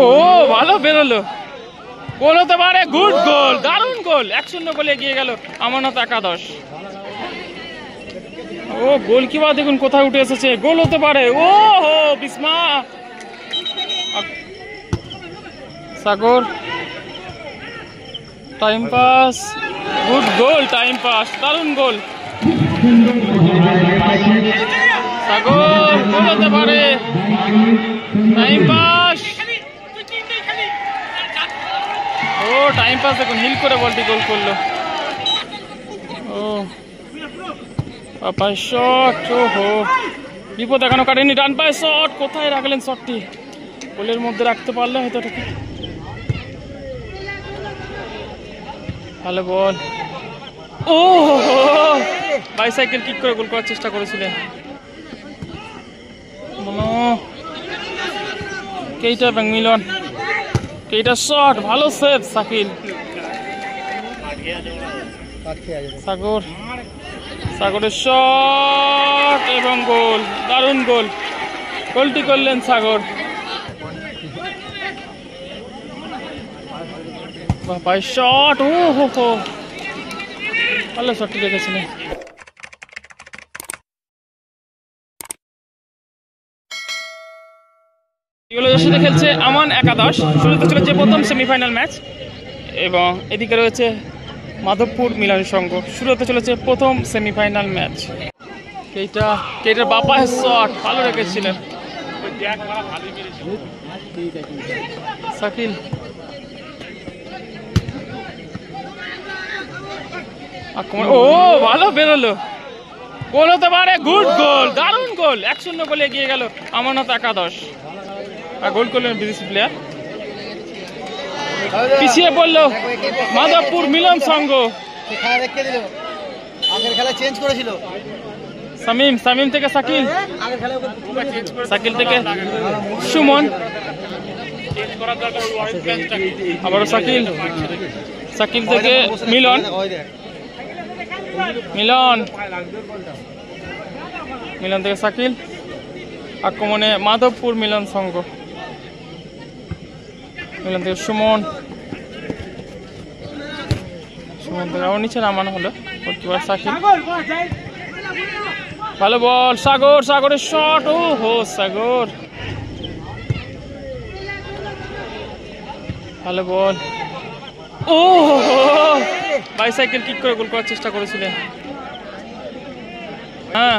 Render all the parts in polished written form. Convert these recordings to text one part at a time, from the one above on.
ও ভালো বেরোলো, গোল হতে পারে, গুড গোল, দারুণ গোল, 1-0 গোলে এগিয়ে গেল আমানত একাদশ। ও গোলকিপার দেখুন কোথায় উঠে এসেছে, গোল হতে পারে, ও হো বিস্মা, Sagar time pass, good goal, time pass, দারুণ গোল, সাগর গোল হতে পারে, টাইম পাস, ও টাইম পাস দেখুন হিল করে বলটি গোল করলো। ও পাপাই শট, ও হো বিপদ এখনো কাটেনি, ডান পায়ে শট, কোথায় রাখলেন শটটি, গোলের মধ্যে রাখতে পারলে হয়তো এটাকে। ভালো বল, ও বাইসাইকেল কিক করে গোল করার চেষ্টা করেছিলেন কেইটা এবং মিলন, কেইটা শট, ভালো সেভ শাকিল, সাগর, সাগরের শট এবং গোল, দারুণ গোল, গোলটি করলেন সাগর। বাপাই শট, ও হো হো ভালো শটটি রেখেছিলেন। সাথে খেলছে আমান একাদশ, শুরুতে চলেছে প্রথম সেমিফাইনাল ম্যাচ, এবং এদিকে রয়েছে মাধবপুর মিলন সংঘ, শুরুতে চলেছে প্রথম সেমিফাইনাল ম্যাচ। কেইটার বাপায় শট ভালো রেখেছিলেন শাকিল, ও ভালো বেরোলো, গোল হতে পারে, গুড গোল, দারুণ গোল, 1-0 গোলে এগিয়ে গেল আমানত একাদশ। আর গোল করলেন বিদেশি প্লেয়ার, পিছিয়ে পড়লো মাধবপুর মিলন সংঘ, সামিম, সামিম থেকে শাকিল, শাকিল থেকে সুমন, আবারও শাকিল, শাকিল থেকে মিলন, মিলন, মিলন থেকে শাকিল, আক্রমণে মাধবপুর মিলন সংঘ, মিলন থেকে সুমন, সুমন থেকে আবার নিচে নামানো হলো গোলকিপার শাকিল, ভালো বল, সাগর, সাগরের শট, ও হো সাগর, ভালো বল, ও হো বাইসাইকেল কিক করে গোল করার চেষ্টা করেছিলেন, হ্যাঁ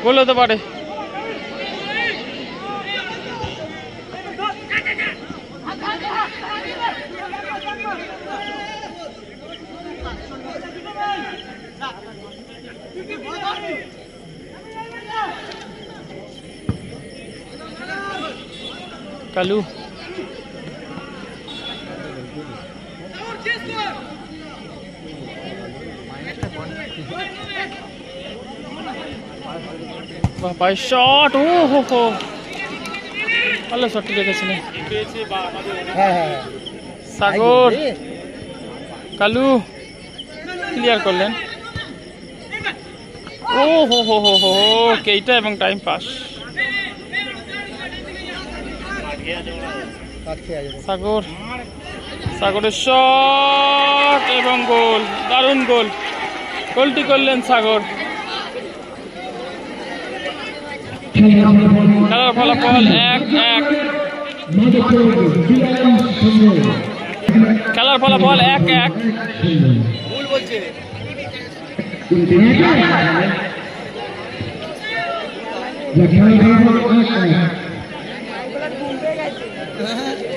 গোল হতে পারে, কালু, বাপাই শট, ও হো হো ভালো শটটি রেখেছিলেন সাগর, কালু ক্লিয়ার করলেন, ও হো হো হো হো কেইটা এবং টাইম পাস, সাগর, সাগরের শট এবং গোল, দারুণ গোল, গোলটি করলেন সাগর। খেলার ফলাফল 1-1, খেলার ফলাফল 1-1,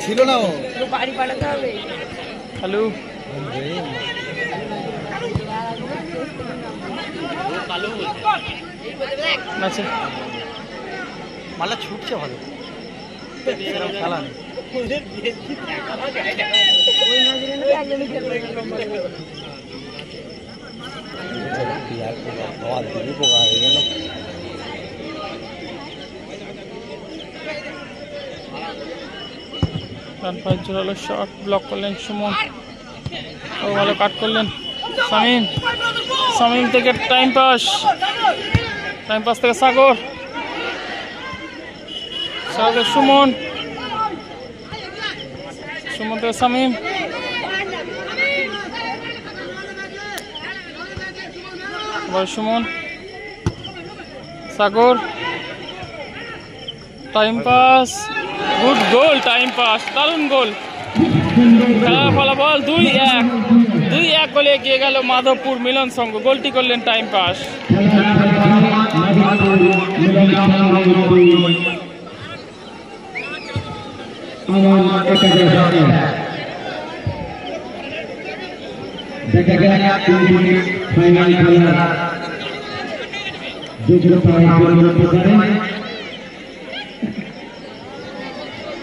ছিল না, ও বাড়ি পাঠাতে হবে। হ্যালো আচ্ছা মালা ছুটছে ভালো, খেলা নেই, রান পাঁচ জোরালো শট ব্লক করলেন সুমন, ও ভালো কাট করলেন শামিম, শামিম থেকে টাইম পাস, টাইম পাস থেকে সাগর, সাথে সুমন, সুমন থেকে Shamim, Suman, Sagar, time pass, good goal, time pass, দারুণ গোল। খেলার ফলাফল 2-1 গোলে এগিয়ে গেল মাধবপুর মিলন সংঘ। গোলটি করলেন টাইম পাস।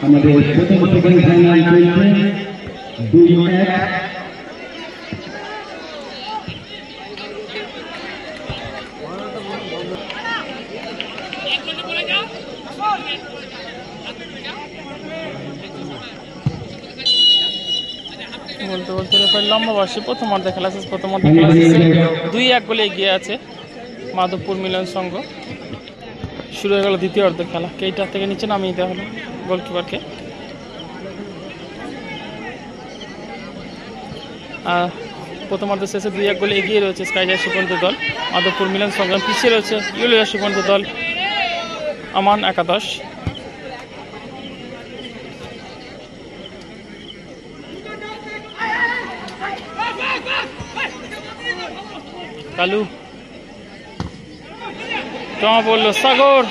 আমাদের প্রথম সেকেন্ড ফাইনাল চলছে 2-1। বলতে বলতে লম্বা বাসী প্রথম অর্ধে খেলা শেষ। প্রথম অর্ধে খেলা শেষে 2-1 গোলে এগিয়ে আছে মাধবপুর মিলন সংঘ। শুরু হয়ে গেল দ্বিতীয় অর্ধের খেলা। কেইটার থেকে নিচে নামিয়ে দেওয়া হলো গোলকিপারকে। প্রথম অর্ধের শেষে 2-1 গোলে এগিয়ে রয়েছে স্কাইজার সুপন্ত দল। মাধবপুর মিলন সংঘ পিছিয়ে রয়েছে ইউলিয়া সুপন্ত দল আমান একাদশ। কালু জমা পড়লো সাগর,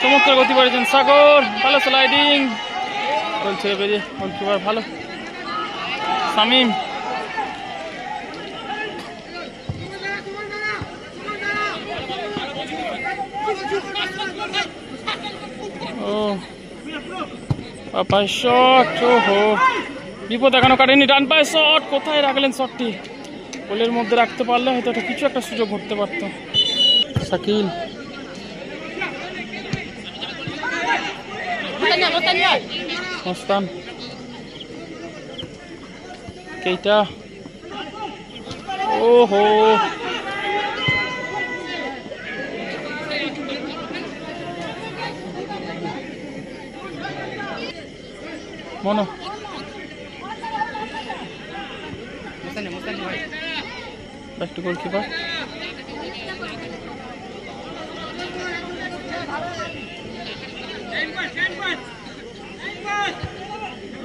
চমৎকার গতি বাড়িয়েছেন সাগর, ভালো স্লাইডিং, গোল ছেড়ে বেরিয়ে গোলকিপার ভালো। শামীম, ও পাপাই শট, ওহো বিপদ এখনো কাটেনি। ডান পায়ে শট, কোথায় রাখলেন শটটি? গোলের মধ্যে রাখতে পারলে হয়তো কিছু একটা সুযোগ ঘটতে পারত। শাকিল, মস্তান, কেইটা, ওহো মনো, ব্যাক টু গোলকিপার।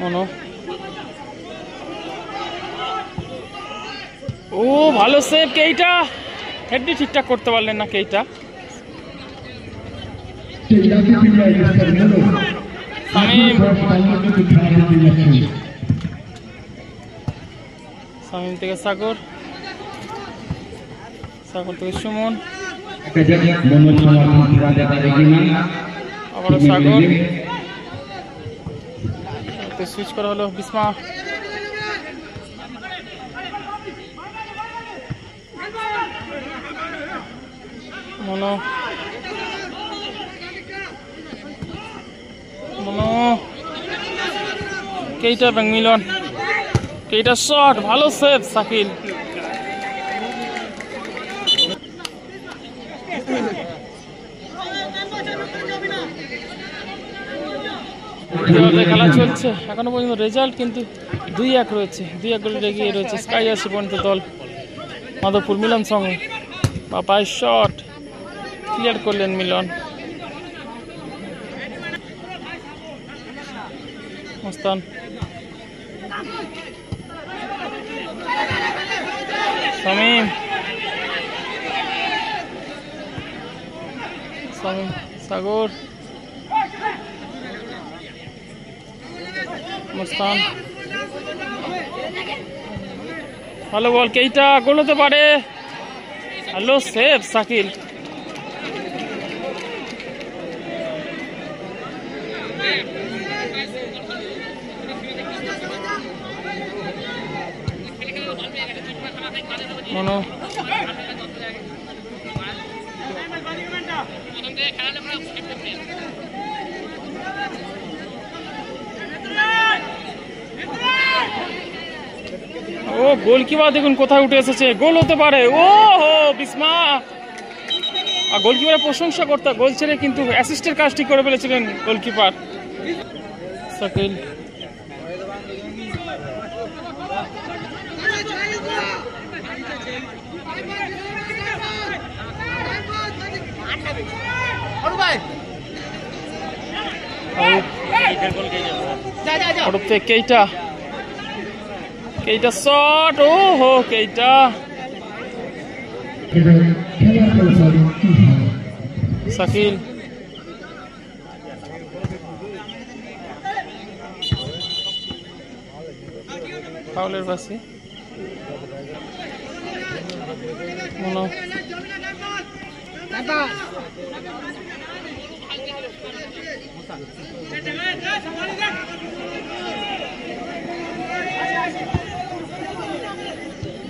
মনো, ও ভালো সেভ কেইটা, হেডটি ঠিকঠাক করতে পারলেন না কেইটা। শামীম, শামীম থেকে সাগর, সাগর থেকে সুমন, আবারও সাগর, সুইচ করা হলো বিস্মা, মনো, মনো, কেইটা ব্যাং মিলন, কেইটা শট, ভালো সেভ শাকিল। খেলা চলছে এখনো পর্যন্ত, রেজাল্ট কিন্তু 2-1 রয়েছে। 2-1 গোলে এগিয়ে রয়েছে স্কাইজার সুপন্ত দল মাধবপুর মিলন সংঘ। পাপাই শট ক্লিয়ার করলেন মিলন। মস্তান, শামীম, শামীম, সাগর, মস্তান, ভালো বল, কেইটা গোল হতে পারে, ভালো সেভ শাকিল। মনো, ও গোলকিপার দেখুন কোথায় উঠে এসেছে, গোল হতে পারে। ও হো বিস্মা, আর গোলকিপারের প্রশংসা করতে গোল ছেড়ে কিন্তু অ্যাসিস্টের কাজটি করে ফেলেছিলেন গোলকিপার শাকিল। কেইটা কেইটা শট, ও হো কেইটা শাকিল। ফাউলের পাশে মনো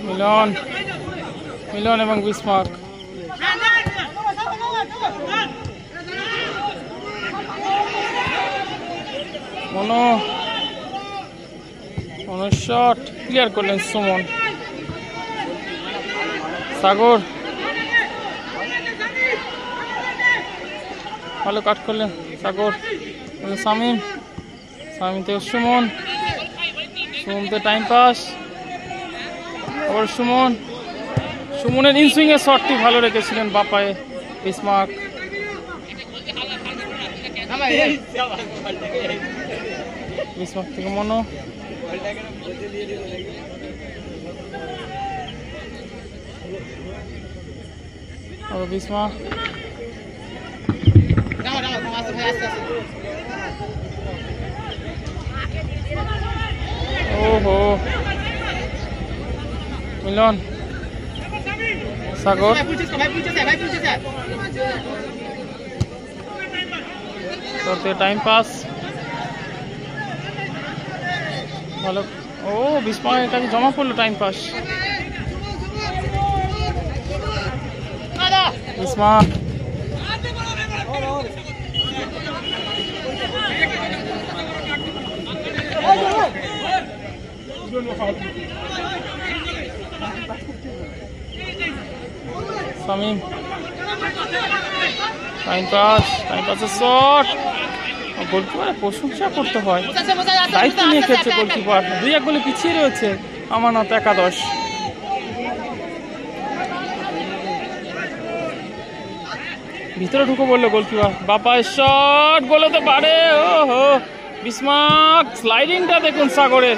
মিলন, মিলন এবং বিসমার্ক। মনো, মনো শট ক্লিয়ার করলেন সুমন। সাগর ভালো কাট করলেন সাগর। শামিম, শামিম থেকে সুমন, সুমন থেকে টাইম পাস, আবার সুমন, সুমনের ইনসুইং এর শটটি ভালো রেখেছিলেন বাপায়ে বিসমার্ক। বিসমার্ক থেকে মনো, আবার বিসমার্ক, ওহো মিলন, সাগর, করতে টাইম পাস ভালো। ও বিসমার্ক কাছে জমা পড়লো time pass. Bismarck Shamim, time pass, time পাসের শট। গোলকিপারের প্রশংসা করতে হয়, দায়িত্ব নিয়ে খেলছে গোলকিপার। 2-1 গোলে পিছিয়ে রয়েছে আমানত একাদশ। ভিতরে ঢুকে বললো গোলকিপার, বাপায় শট গোল হতে পারে। ও হো বিসমার্ক, স্লাইডিংটা দেখুন সাগরের।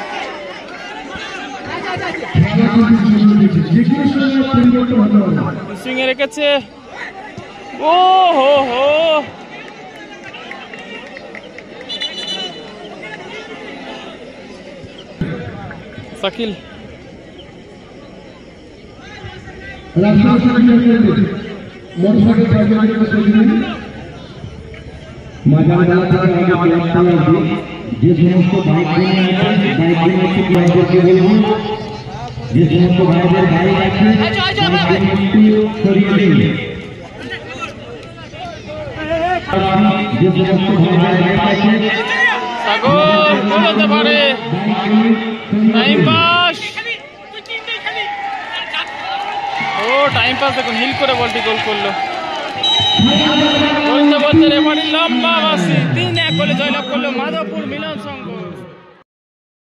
সুইংয়ে রেখেছে, ও হো হো শাকিল। যে সমস্ত ভাইদের বাইক আছে সরিয়ে দিন। যে সমস্ত ভাইদের বাইক আছে সাগর গোল হতে পারে। টাইম পাস, ও টাইম পাস দেখুন, হিল করে বলটি গোল করলো। বলতে বলতে রেফারি লম্বা বাসি। 3-1 গোলে জয়লাভ করলো মাধবপুর মিলন সংঘ।